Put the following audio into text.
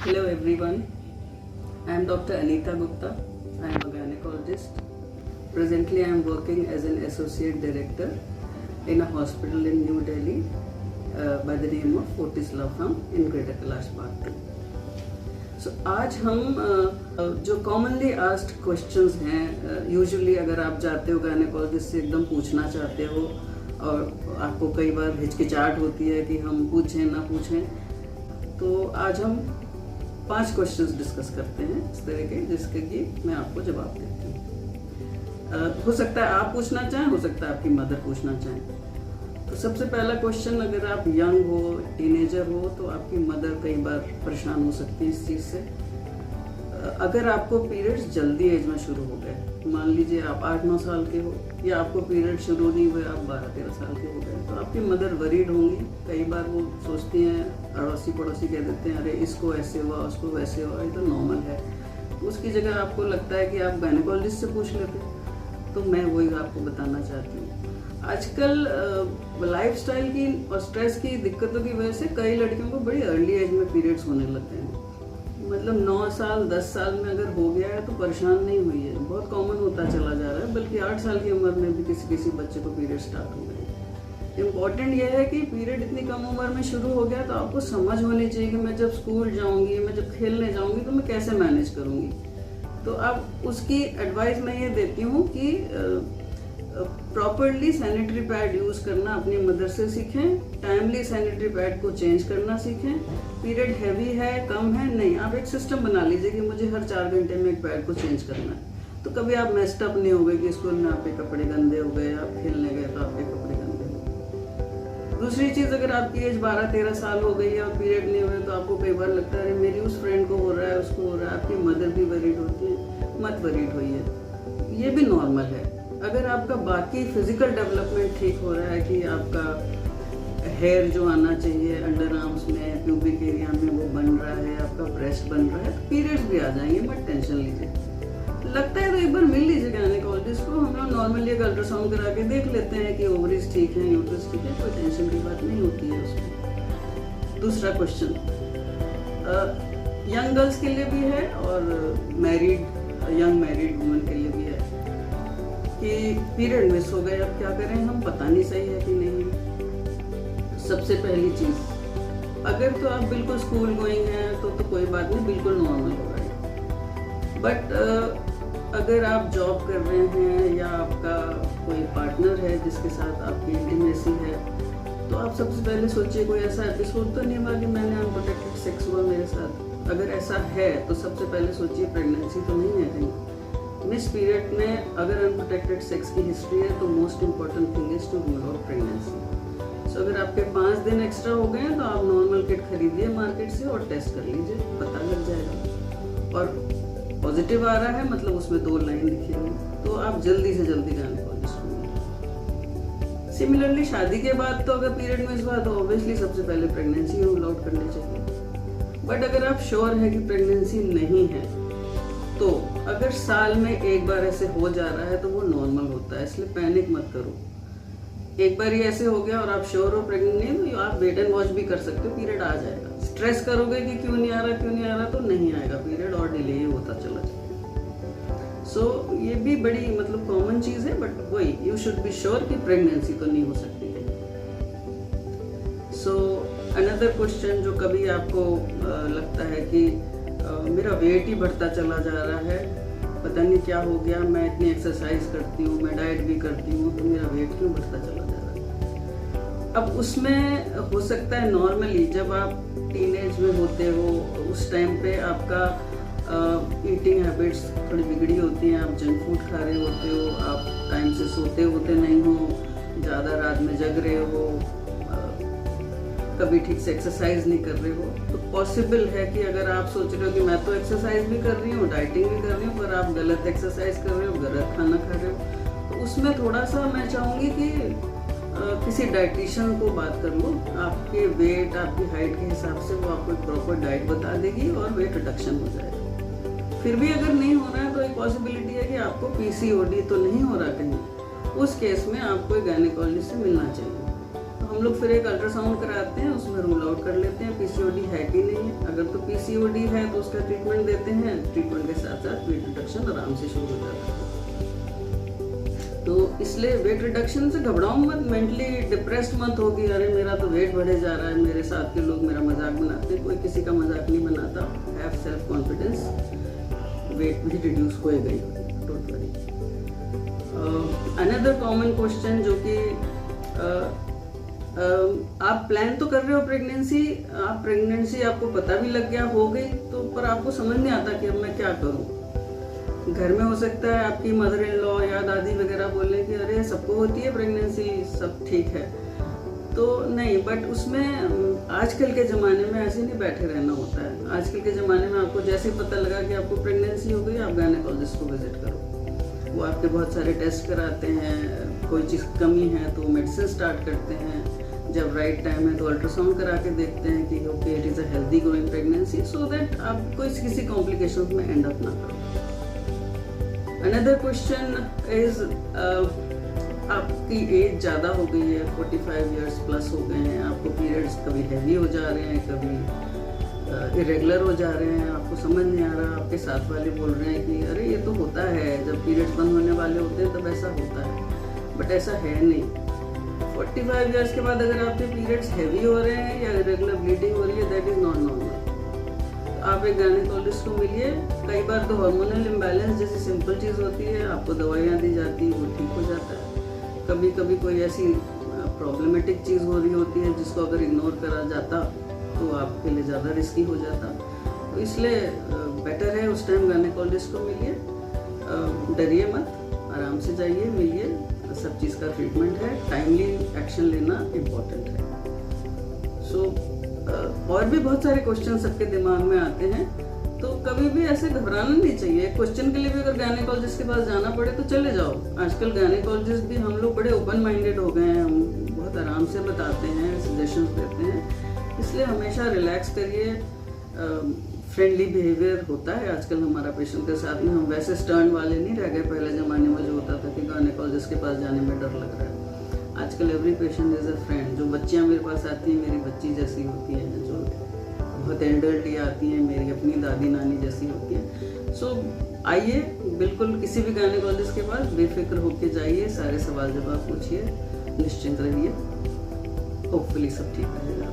Hello everyone, I am Dr. Anita Gupta. I am a gynecologist. Presently I am working as an associate director in a hospital in New Delhi by the name of Fortis Law Firm in Greater Kailash Bagh. So आज हम जो commonly asked questions हैं, usually अगर आप जाते हो gynecologist से एकदम पूछना चाहते हो और आपको कई बार हिचकिचाहट होती है कि हम पूछें ना पूछें, तो आज हम 5 क्वेश्चंस डिस्कस करते हैं इस तरह के, जिसके कि मैं आपको जवाब देती हूँ। हो सकता है आप पूछना चाहें, हो सकता है आपकी मदर पूछना चाहें। तो सबसे पहला क्वेश्चन, अगर आप यंग हो, टीनेजर हो, तो आपकी मदर कई बार परेशान हो सकती है इस चीज़ से। अगर आपको पीरियड्स जल्दी एज में शुरू हो गए, मान लीजिए आप 8-9 साल के हो, या आपको पीरियड शुरू नहीं हुए, आप 12-13 साल के हो गए, तो आपकी मदर वरीड होंगी। कई बार वो सोचती हैं, अड़ोसी पड़ोसी कह देते हैं, अरे इसको ऐसे हुआ, उसको वैसे हुआ, ये तो नॉर्मल है। उसकी जगह आपको लगता है कि आप गायनेकोलॉजिस्ट से पूछ लेते। तो मैं वही आपको बताना चाहती हूँ, आजकल लाइफस्टाइल की और स्ट्रेस की दिक्कतों की वजह से कई लड़कियों को बड़ी अर्ली एज में पीरियड्स होने लगते हैं। मतलब 9 साल 10 साल में अगर हो गया है तो परेशान नहीं हुई है, बहुत कॉमन होता चला जा रहा है। बल्कि 8 साल की उम्र में भी किसी बच्चे को पीरियड स्टार्ट हो गए। इम्पॉर्टेंट यह है कि पीरियड इतनी कम उम्र में शुरू हो गया तो आपको समझ होनी चाहिए कि मैं जब स्कूल जाऊंगी, मैं जब खेलने जाऊंगी, तो मैं कैसे मैनेज करूंगी। तो अब उसकी एडवाइस मैं ये देती हूँ कि प्रॉपरली सैनिटरी पैड यूज़ करना अपनी मदर से सीखें, टाइमली सैनिटरी पैड को चेंज करना सीखें। पीरियड हैवी है, कम है, नहीं, आप एक सिस्टम बना लीजिए कि मुझे हर 4 घंटे में एक पैड को चेंज करना है। तो कभी आप मेस्ड अप नहीं हो गए कि स्कूल में आपके कपड़े गंदे हो गए, आप खेलने गए तो आपके कपड़े गंदे हो गए। दूसरी चीज़, अगर आपकी एज 12-13 साल हो गई है और पीरियड नहीं हुए, तो आपको कई बार लगता है मेरी उस फ्रेंड को हो रहा है, उसको हो रहा है, आपकी मदर भी वरीड होती है। मत वरीड होइए, ये भी नॉर्मल है। अगर आपका बाकी फिजिकल डेवलपमेंट ठीक हो रहा है कि आपका हेयर जो आना चाहिए अंडर आर्म्स में, प्यूबिक एरिया में, वो बन रहा है, आपका ब्रेस्ट बन रहा है, तो पीरियड्स भी आ जाएंगे, मत टेंशन लीजिए। लगता है तो एक बार मिल लीजिए गायनेकोलॉजिस्ट को। हम लोग नॉर्मली एक अल्ट्रासाउंड करा के देख लेते हैं कि ओवरीज ठीक है, यूट्रस ठीक है, कोई टेंशन की बात नहीं होती है उसमें। दूसरा क्वेश्चन यंग गर्ल्स के लिए भी है और यंग मैरिड वुमेन के लिए भी है कि पीरियड मिस हो गए, अब क्या करें हम, पता नहीं सही है कि नहीं। सबसे पहली चीज, अगर तो आप बिल्कुल स्कूल गोइंग हैं तो कोई बात नहीं, बिल्कुल नॉर्मल होगा। बट अगर आप जॉब कर रहे हैं या आपका कोई पार्टनर है जिसके साथ आपकी इंटीमेसी है, तो आप सबसे पहले सोचिए कोई ऐसा एपिसोड तो नहीं हुआ कि मैंने अनप्रोटेक्टेड सेक्स हुआ मेरे साथ। अगर ऐसा है तो सबसे पहले सोचिए प्रेगनेंसी तो नहीं है कहीं। मिस पीरियड में अगर अनप्रोटेक्टेड सेक्स की हिस्ट्री है तो most important thing is to rule out pregnancy. So अगर आपके 5 दिन एक्स्ट्रा हो गए हैं तो आप नॉर्मल किट खरीदिए मार्केट से और टेस्ट कर लीजिए, पता लग जाएगा। और पॉजिटिव आ रहा है मतलब उसमें 2 लाइन लिखी हुई, तो आप जल्दी से जल्दी गायनेकोलॉजिस्ट होंगे। सिमिलरली शादी के बाद तो अगर पीरियड मिस हुआ तो ऑब्वियसली सबसे पहले प्रेगनेंसी रूल आउट करनी चाहिए। बट अगर आप श्योर है कि प्रेगनेंसी नहीं है, तो अगर साल में एक बार ऐसे हो जा रहा है तो वो नॉर्मल होता है, इसलिए पैनिक मत करो। एक बार ये ऐसे हो गया और आप श्योर हो प्रेग्नेंट नहीं, तो आप वेट एंड वॉच भी कर सकते हो, पीरियड आ जाएगा। स्ट्रेस करोगे कि क्यों नहीं आ रहा, तो नहीं आएगा पीरियड और डिले होता चला जाएगा। सो ये भी बड़ी मतलब कॉमन चीज है, बट वही यू शुड बी श्योर कि प्रेगनेंसी तो नहीं हो सकती है। सो अनदर क्वेश्चन जो कभी आपको लगता है कि मेरा वेट ही बढ़ता चला जा रहा है, पता नहीं क्या हो गया, मैं इतनी एक्सरसाइज करती हूँ, मैं डाइट भी करती हूँ, तो मेरा वेट क्यों बढ़ता चला जा रहा है। अब उसमें हो सकता है नॉर्मली जब आप टीनेज में होते हो उस टाइम पे आपका ईटिंग हैबिट्स थोड़ी बिगड़ी होती हैं, आप जंक फूड खा रहे होते हो, आप टाइम से सोते होते नहीं हो, ज़्यादा रात में जग रहे हो, कभी ठीक से एक्सरसाइज नहीं कर रहे हो, तो पॉसिबल है कि अगर आप सोच रहे हो कि मैं तो एक्सरसाइज भी कर रही हूँ, डाइटिंग भी कर रही हूँ, पर आप गलत एक्सरसाइज कर रहे हो, गलत खाना खा रहे हो, तो उसमें थोड़ा सा मैं चाहूँगी कि किसी डाइटिशियन को बात कर लो। आपके वेट, आपकी हाइट के हिसाब से वो आपको एक प्रॉपर डाइट बता देगी और वेट रिडक्शन हो जाएगा। फिर भी अगर नहीं हो रहा है तो एक पॉसिबिलिटी है कि आपको PCOD तो नहीं हो रहा कहीं, उस केस में आपको एक गायनेकोलॉजिस्ट से मिलना चाहिए। तो हम लोग फिर एक अल्ट्रासाउंड कराते हैं, उसमें रूल आउट कर लेते हैं पीसीओडी है कि नहीं है। अगर तो पीसीओडी है तो उसका ट्रीटमेंट देते हैं, ट्रीटमेंट के साथ साथ वेट रिडक्शन आराम से शुरू हो जाता है। तो इसलिए वेट रिडक्शन से घबराओ मत, मेंटली डिप्रेस्ड मत हो कि अरे मेरा तो वेट बढ़े जा रहा है, मेरे साथ के लोग मेरा मजाक बनाते हैं। कोई किसी का मजाक नहीं बनाता। हैव सेल्फ कॉन्फिडेंस, वेट भी रिड्यूस होएगा ही, don't worry. Another common question जो कि आप प्लान तो कर रहे हो प्रेगनेंसी आपको पता भी लग गया हो गई, तो पर आपको समझ नहीं आता कि अब मैं क्या करूं। घर में हो सकता है आपकी मदर इन लॉ या दादी वगैरह बोले कि अरे सबको होती है प्रेगनेंसी, सब ठीक है, तो नहीं। बट उसमें आजकल के ज़माने में ऐसे नहीं बैठे रहना होता है। आजकल के ज़माने में आपको जैसे ही पता लगा कि आपको प्रेगनेंसी हो गई, आप गायनेकोलॉजिस्ट को विजिट करो। वो आपके बहुत सारे टेस्ट कराते हैं, कोई चीज़ कमी है तो मेडिसिन स्टार्ट करते हैं, जब राइट टाइम है तो अल्ट्रासाउंड करा के देखते हैं कि okay it is a healthy growing pregnancy, so that आप कोई किसी कॉम्प्लिकेशंस में एंड अप ना करो। अनदर क्वेश्चन इज आपकी एज ज़्यादा हो गई है, 45 ईयर्स प्लस हो गए हैं, आपको पीरियड्स कभी हैवी हो जा रहे हैं, कभी इरेगुलर हो जा रहे हैं, आपको समझ नहीं आ रहा, आपके साथ वाले बोल रहे हैं कि अरे ये तो होता है, जब पीरियड्स बंद होने वाले होते हैं तब ऐसा होता है, बट ऐसा है नहीं। 45 ईयर्स के बाद अगर आपके पीरियड्स हैवी हो रहे हैं या इरेगुलर ब्लीडिंग हो रही है, दैट इज़ नॉट नॉर्मल। आप एक गायनेकोलॉजिस्ट को मिलिए। कई बार तो हार्मोनल इम्बैलेंस जैसी सिंपल चीज़ होती है, आपको दवाइयाँ दी जाती है, वो ठीक हो जाता है। कभी कभी कोई ऐसी प्रॉब्लमेटिक चीज़ हो रही होती है जिसको अगर इग्नोर करा जाता तो आपके लिए ज़्यादा रिस्की हो जाता। तो इसलिए बेटर है उस टाइम गायनेकोलॉजिस्ट को मिलिए, डरिए मत, आराम से जाइए, मिलिए, सब चीज़ का ट्रीटमेंट है, टाइमली एक्शन लेना इम्पोर्टेंट है। सो और भी बहुत सारे क्वेश्चन सबके दिमाग में आते हैं, तो कभी भी ऐसे घबराना नहीं चाहिए। क्वेश्चन के लिए भी अगर गायनेकोलॉजिस्ट के पास जाना पड़े तो चले जाओ। आजकल गायनेकोलॉजिस्ट भी हम लोग बड़े ओपन माइंडेड हो गए हैं, हम बहुत आराम से बताते हैं, सजेशंस देते हैं। इसलिए हमेशा रिलैक्स करिए, फ्रेंडली बिहेवियर होता है आजकल हमारा पेशेंट के साथ में। हम वैसे स्टर्न वाले नहीं रह गए पहले ज़माने में जो होता था कि गायनेकोलॉजिस्ट के पास जाने में डर लग रहा है। आजकल every patient is a friend. जो बच्चियाँ मेरे पास आती हैं मेरी बच्ची जैसी होती हैं, जो बहुत एल्डरली आती हैं मेरी अपनी दादी नानी जैसी होती हैं। सो आइए, बिल्कुल किसी भी गायनेकोलॉजिस्ट के पास बेफिक्र होके जाइए, सारे सवाल जवाब पूछिए, निश्चिंत रहिए, होपफुली सब ठीक रहेगा।